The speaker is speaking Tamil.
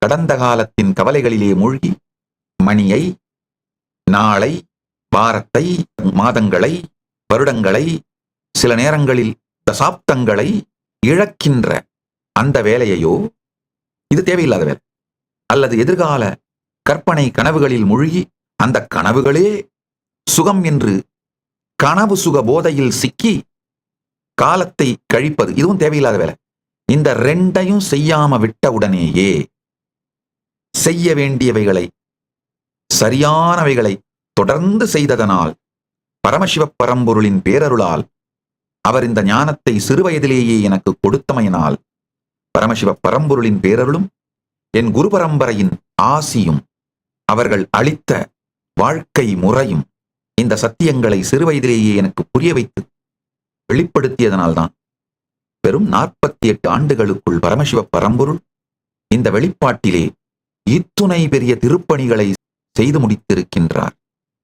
கடந்த காலத்தின் கவலைகளிலே மூழ்கி மணியை, நாளை, வாரத்தை, மாதங்களை, வருடங்களை, சில நேரங்களில் தசாப்தங்களை இழக்கின்ற அந்த வேலையையோ, இது தேவையில்லாத வேலை. அல்லது எதிர்கால கற்பனை கனவுகளில் மூழ்கி அந்த கனவுகளே சுகம் என்று கனவு சுக போதையில் சிக்கி காலத்தை கழிப்பது, இதுவும் தேவையில்லாத வேலை. இந்த ரெண்டையும் செய்யாம விட்ட உடனேயே செய்ய வேண்டியவைகளை, சரியானவைகளை தொடர்ந்து செய்ததனால், பரமசிவ பரம்பொருளின் பேரருளால், அவர் இந்த ஞானத்தை சிறுவயதிலேயே எனக்கு கொடுத்தமையினால், பரமசிவ பரம்பொருளின் பேரருளும் என் குரு பரம்பரையின் ஆசியும் அவர்கள் அளித்த வாழ்க்கை முறையும் இந்த சத்தியங்களை சிறுவயதிலேயே எனக்கு புரிய வைத்து வெளிப்படுத்தியதனால்தான் வெறும் 48 ஆண்டுகளுக்குள் பரமசிவ பரம்பொருள் இந்த வெளிப்பாட்டிலே இத்துணை பெரிய திருப்பணிகளை செய்து முடித்திருக்கின்றார்.